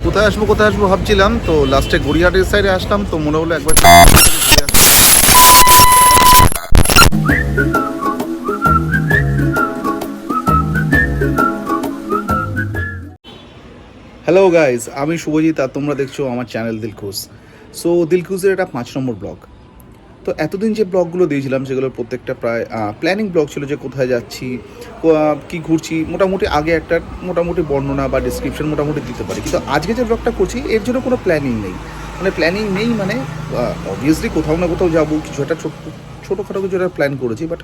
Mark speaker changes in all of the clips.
Speaker 1: কোথায় আসবো ভাবছিলাম, তো লাস্টে গড়িয়াহাটের সাইডে আসলাম, তো মনে হলো একবার হ্যালো গাইজ, আমি শুভজিৎ আর তোমরা দেখছো আমার চ্যানেল দিলখুশ। সো দিলখুশের এটা 5 নম্বর ব্লগ। তো এতদিন যে ব্লগগুলো দিয়েছিলাম সেগুলোর প্রত্যেকটা প্রায় প্ল্যানিং ব্লগ ছিল, যে কোথায় যাচ্ছি, কি ঘুরছি, মোটামুটি আগে একটা মোটামুটি বর্ণনা বা ডিসক্রিপশন মোটামুটি দিতে পারি। কিন্তু আজকে যে ব্লগটা করছি এর জন্য কোনো প্ল্যানিং নেই, মানে অবভিয়াসলি কোথাও না কোথাও যাবো, কিছু একটা ছোটোখাটো কিছু একটা প্ল্যান করেছি, বাট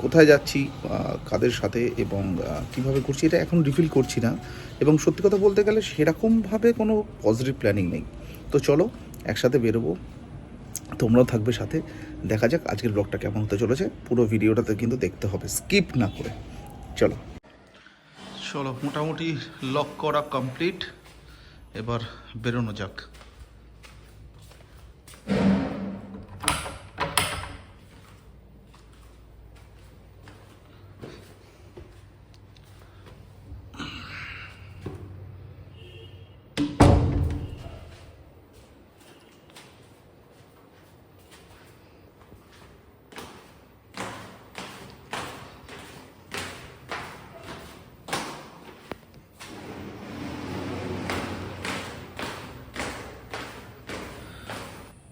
Speaker 1: কোথায় যাচ্ছি, কাদের সাথে এবং কীভাবে করছি এটা এখন রিভিল করছি না। এবং সত্যি কথা বলতে গেলে সেরকমভাবে কোনো পজিটিভ প্ল্যানিং নেই। তো চলো একসাথে বেরোবো, তোমরাও থাকবে সাথে। দেখা যাক আজকের ব্লগটা কেমন হতে চলেছে। পুরো ভিডিওটাতে কিন্তু দেখতে হবে, স্কিপ না করে। চলো মোটামুটি লক করা কমপ্লিট, এবার বেরোনো যাক।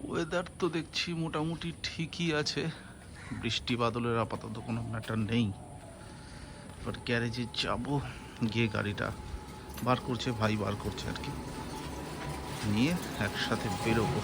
Speaker 1: ওয়েদার তো দেখছি মোটামুটি ঠিকই আছে, বৃষ্টি বাদলের আপাতত কোনো ম্যাটার নেই। এবার গ্যারেজে যাব, গিয়ে গাড়িটা বার করছে আর কি, নিয়ে একসাথে বেরোবো।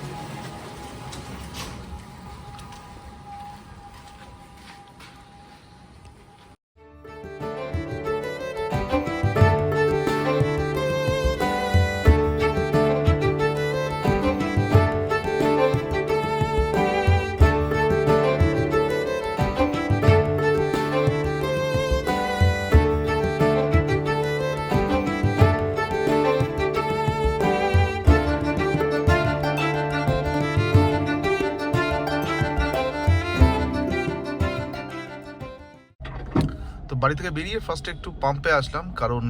Speaker 1: তো বাড়ি থেকে বেরিয়ে ফার্স্টে একটু পাম্পে আসলাম, কারণ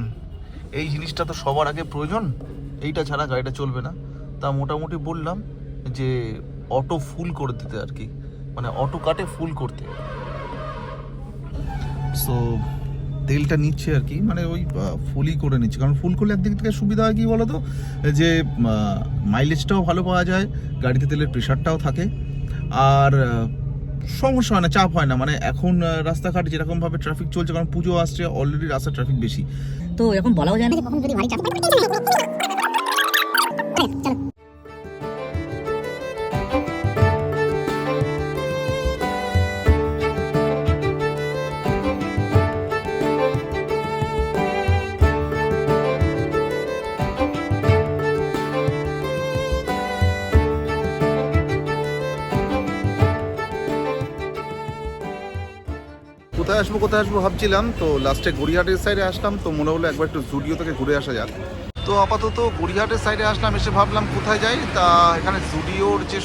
Speaker 1: এই জিনিসটা তো সবার আগে প্রয়োজন, এইটা ছাড়া গাড়িটা চলবে না। তা মোটামুটি বললাম যে অটো ফুল করে দিতে আর কি, মানে অটো কাটে ফুল করতে। সো তেলটা নিচ্ছে আর কি, মানে ওই ফুলই করে নিচ্ছে, কারণ ফুল করলে একদিক থেকে সুবিধা হয় কি বলো তো, যে মাইলেজটাও ভালো পাওয়া যায়, গাড়িতে তেলের প্রেশারটাও থাকে, আর সমস্যা হয় না, চাপ হয় না। মানে এখন রাস্তাঘাট যেরকমভাবে ট্রাফিক চলছে, কারণ পুজো আসছে, অলরেডি রাস্তা ট্রাফিক বেশি,
Speaker 2: তো এখন বলাও যায় না যে কখন যদি ভারী চাপ
Speaker 1: কোথায় আসবো ভাবছিলাম, তো লাস্টে গড়িয়াহাটের সাইডে আসলাম, তো মনে হলো একবার একটু জুডিও থেকে ঘুরে আসা যাক। তো আপাতত গড়িয়াহাটের সাইডে আসলাম, এসে ভাবলাম কোথায় যাই। তা এখানে জুডিওর যে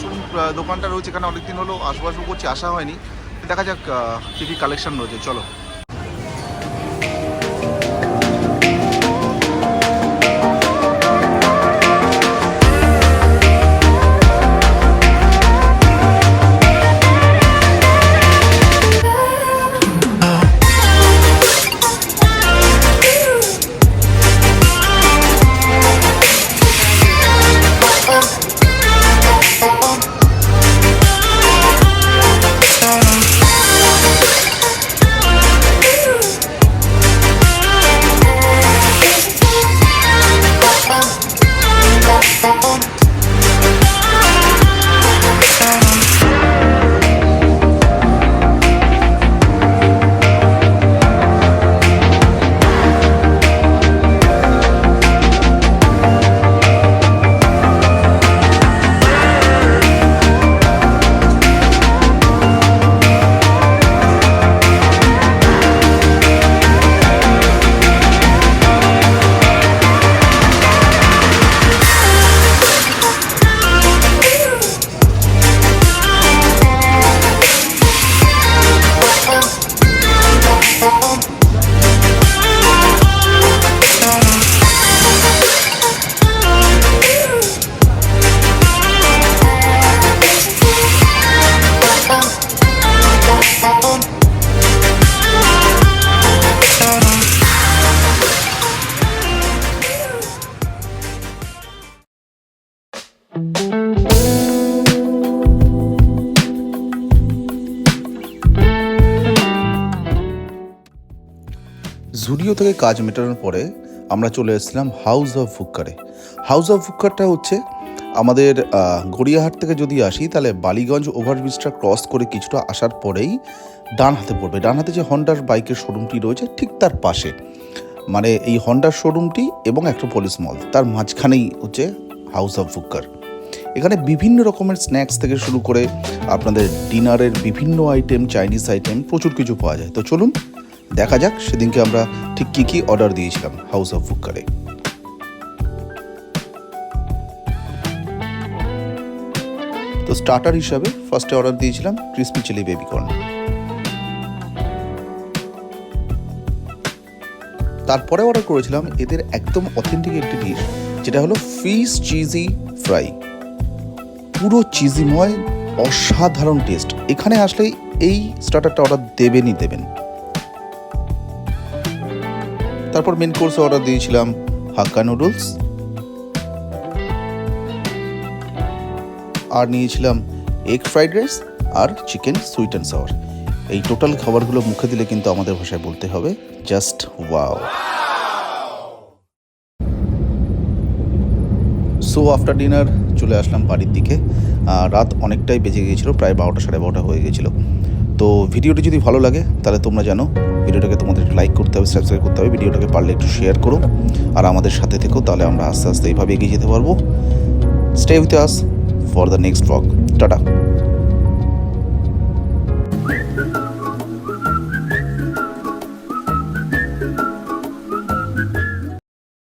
Speaker 1: দোকানটা রয়েছে, এখানে অনেকদিন হলো আসবো করছি, আসা হয়নি। দেখা যাক কী কী কালেকশন রয়েছে, চলো। জুডিও থেকে কাজ মেটানোর পরে আমরা চলে এসেছিলাম হাউস অফ ভুক্কারে। হাউস অফ ভুক্কারটা হচ্ছে আমাদের গড়িয়াহাট থেকে যদি আসি তাহলে বালিগঞ্জ ওভারব্রিজটা ক্রস করে কিছুটা আসার পরেই ডান হাতে পড়বে। ডান হাতে যে হন্ডার বাইকের শোরুমটি রয়েছে ঠিক তার পাশে, মানে এই হন্ডার শোরুমটি এবং অ্যাক্রোপলিস মল তার মাঝখানেই হচ্ছে হাউস অফ ভুক্কার। এখানে বিভিন্ন রকমের স্ন্যাক্স থেকে শুরু করে আপনাদের ডিনারের বিভিন্ন আইটেম, চাইনিজ আইটেম প্রচুর কিছু পাওয়া যায়। তো চলুন দেখা যাক সেদিনকে আমরা ঠিক কী কী অর্ডার দিয়েছিলাম হাউস অফ ভুক্কারে। তো স্টার্টার হিসাবে ফার্স্টে অর্ডার দিয়েছিলাম ক্রিসপি চিলি বেবিকর্ন। তারপরে অর্ডার করেছিলাম এদের একদম অথেন্টিক একটি ডিশ, যেটা হলো ফিশ চিজি ফ্রাই। পুরো চিজিময় অসাধারণ টেস্ট। এখানে আসলেই এই স্টার্টারটা অর্ডার দেবেনই দেবেন। তারপর মেন কোর্সে অর্ডার দিয়েছিলাম হাক্কা নুডলস, আর নিয়েছিলাম এগ ফ্রাইড রাইস আর চিকেন সুইট অ্যান্ড সাওয়ার। এই টোটাল খাবারগুলো মুখে দিলে কিন্তু আমাদের ভাষায় বলতে হবে just wow. So after dinner চলে আসলাম বাড়ির দিকে। রাত অনেকটাই বেজে গিয়েছিল, প্রায় 12টা সাড়ে 12টা হয়ে গেছিলো। তো ভিডিওটি যদি ভালো লাগে তাহলে তোমরা জানো ভিডিওটাকে তোমাদের লাইক করতে হবে, সাবস্ক্রাইব করতে হবে, ভিডিওটাকে পারলে একটু শেয়ার করো আর আমাদের সাথে থেকো, তাহলে আমরা আস্তে আস্তে এইভাবে এগিয়ে যেতে পারবো। Stay with us for the next blog. Tata.